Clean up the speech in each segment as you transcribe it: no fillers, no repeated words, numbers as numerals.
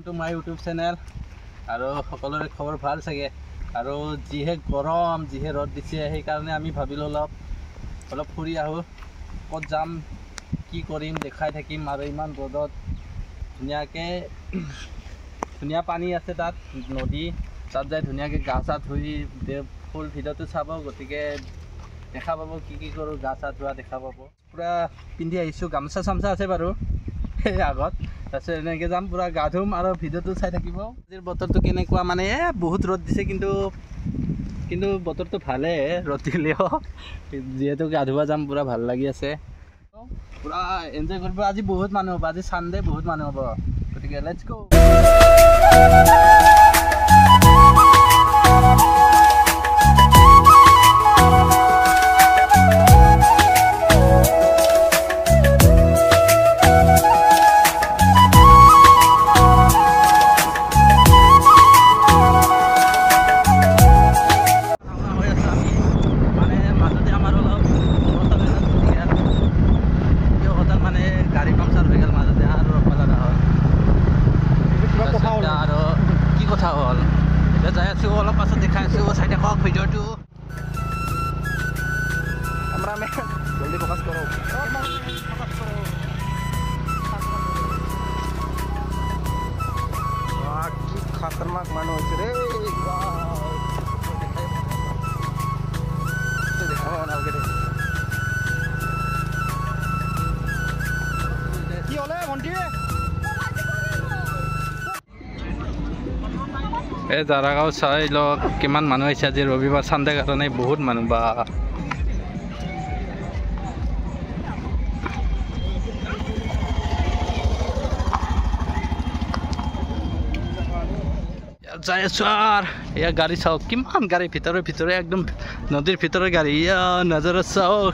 To my YouTube channel আৰু সকলোৰে খবৰ ভাল চাগে আৰু যিহে গৰম যিহে ৰ'দ দিছে সেইকাৰণে আমি ভাবিলোঁ অলপ ফুৰি আহোঁ ক'ত যাম কি কৰিম দেখাই থাকিম আৰু ইমান ৰ'দত ধুনীয়া পানী আছে তাত নদী তাত যাই ধুনীয়াকৈ গা চা ধুই ফুল ভিডিঅ'টো চাব গতিকে দেখা পাব কি কৰোঁ গা চা ধোৱা দেখা পাব পূৰা পিন্ধি আহিছোঁ গামোচা চামচা আছে বাৰু সেই আগত তাৰপিছত এনেকৈ যাম পূৰা গা ধুম আৰু ভিডিঅ'টো চাই থাকিব আজিৰ বতৰটো কেনেকুৱা মানে বহুত ৰ'দ দিছে কিন্তু বতৰটো ভালেই ৰ'দ দিলেও যিহেতু গা ধুব যাম পূৰা ভাল লাগি আছে পূৰা এনজয় কৰিব আজি বহুত মানুহ হ'ব আজি ছানডে বহুত মানুহ হ'ব গতিকে লেটছ গো কথা হ'ল এতিয়া যাই আছোঁ অলপ পাছত দেখাই আছোঁ চাই থাকক ভিডিঅ'টো কেমেৰামেন জলদি ফ'কাছ কৰোঁ কি খাতৰনাক মানুহ হৈছে ৰে দেখাব নালাগে দে কি হ'লে ভণ্টি এই দাৰাগাঁও চাই লওক কিমান মানুহ আহিছে আজি ৰবিবাৰ চানডে কাৰণে বহুত মানুহ বা যাই আছো আৰু এয়া গাড়ী চাওক কিমান গাড়ী ভিতৰে একদম নদীৰ ভিতৰৰ গাড়ী ইয়া নজৰা চাওক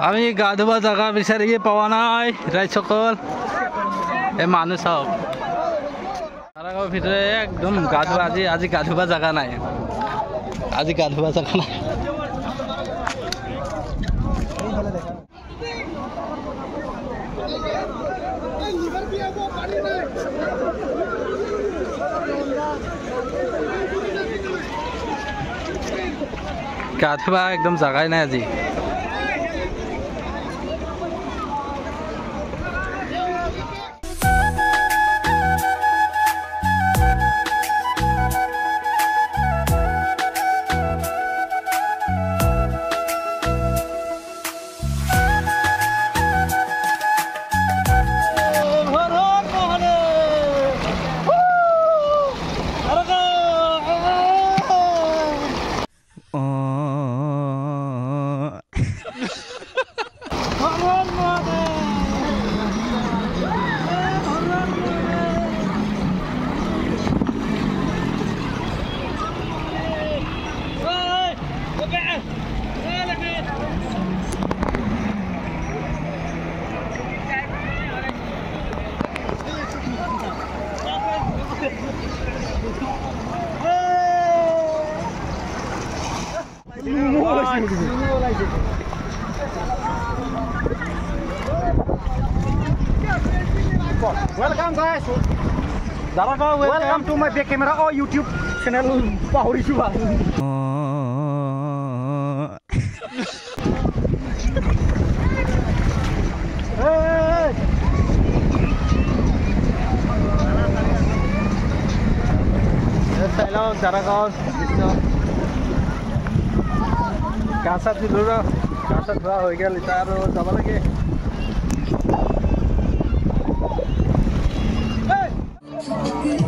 আমি গা ধোৱা জেগা বিচাৰি পোৱা নাই ৰাইজসকল এই মানুহ চাওক দাৰাগাঁৱৰ ভিতৰে একদম গা ধোৱা আজি গা ধোৱা জেগা নাই গা ধোৱা একদম জেগাই নাই আজি Welcome guys. Daragaon, welcome to my back camera or YouTube channel. Pahuri juga. Hey. Hello Daragaon. Kasa dulu lah. Kasa dua हो गया लिटार और दबा लगे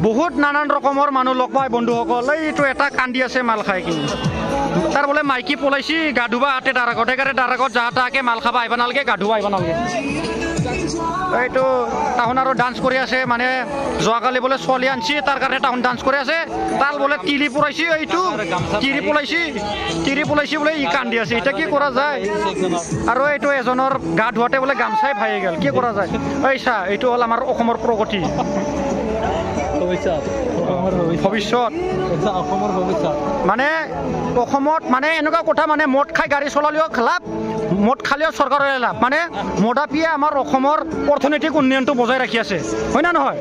বহুত নানান ৰকমৰ মানুহ লগ পাই বন্ধুসকল এইটো এটা কান্দি আছে মাল খাই কিনি তাৰ বোলে মাইকী পলাইছি গা ধুবা হাতে দাৰাগত একাৰে দাৰাগত যাহাতাকে মাল খাবা আহিব নালাগে গা ধুবা আহিব নালাগে এইটো তাহোন আৰু ডান্স কৰি আছে মানে যোৱাকালি বোলে ছোৱালী আনছি তাৰ কাৰণে তাহোন ডান্স কৰি আছে তাল বোলে তিলি পলাইছি এইটো তিৰি পলাইছি বোলে ই কান্দি আছে এটা কি কৰা যায় আৰু এইটো এজনৰ গা ধুৱাতে বোলে গামছাই ভাই গেল কি কৰা যায় এই চা এইটো হ'ল আমাৰ অসমৰ প্ৰগতি ভৱিষ্যত মানে অসমত মানে এনেকুৱা কথা মানে মদ খাই গাড়ী চলালেও লাভ মদ খালেও চৰকাৰৰে লাভ মানে মদাপিয়ে আমাৰ অসমৰ অৰ্থনৈতিক উন্নয়নটো বজাই ৰাখি আছে হয় না নহয়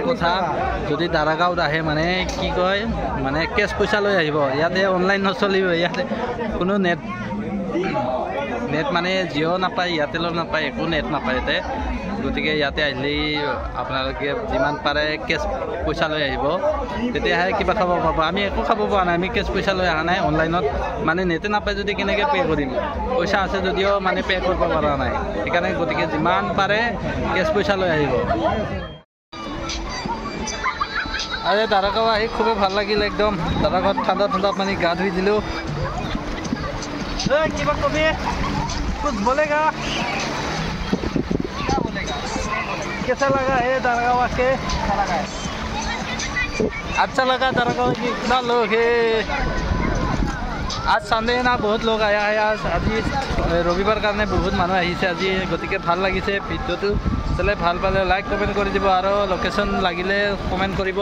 কথা যদি দাৰাগাঁৱত আহে মানে কি কয় মানে কেছ পইচা লৈ আহিব ইয়াতে অনলাইন নচলিব ইয়াতে কোনো নেট মানে জিঅ' নাপায় এয়াৰটেলৰ নাপায় একো নেট নাপায় ইয়াতে গতিকে ইয়াতে আহিলেই আপোনালোকে যিমান পাৰে কেছ পইচা লৈ আহিব তেতিয়াহে কিবা খাব পাব আমি একো খাব পৰা নাই আমি কেছ পইচা লৈ অহা নাই অনলাইনত মানে নেটে নাপায় যদি কেনেকৈ পে' কৰিম পইচা আছে যদিও মানে পে' কৰিব পৰা নাই সেইকাৰণে গতিকে যিমান পাৰে কেছ পইচা লৈ আহিব আৰে দাৰাগাঁও আহি খুবেই ভাল লাগিল একদম দাৰাগাঁৱত ঠাণ্ডা পানী গা ধুই দিলোঁ কিবা কবি कुछ बोलेगा क्या बोलेगा कैसा लगा है दारागाँव आके अच्छा लगा दारागाँव की इतना लोग है आज संडे ना बहुत लोग आया है आज रविवार कारण बहुत मानुह आहिছে আজি গতিকে ভাল লাগিছে ভিডিঅ'টো চলে ভাল পালে লাইক কমেণ্ট কৰি দিব আৰু লোকেশ্যন লাগিলে কমেণ্ট কৰিব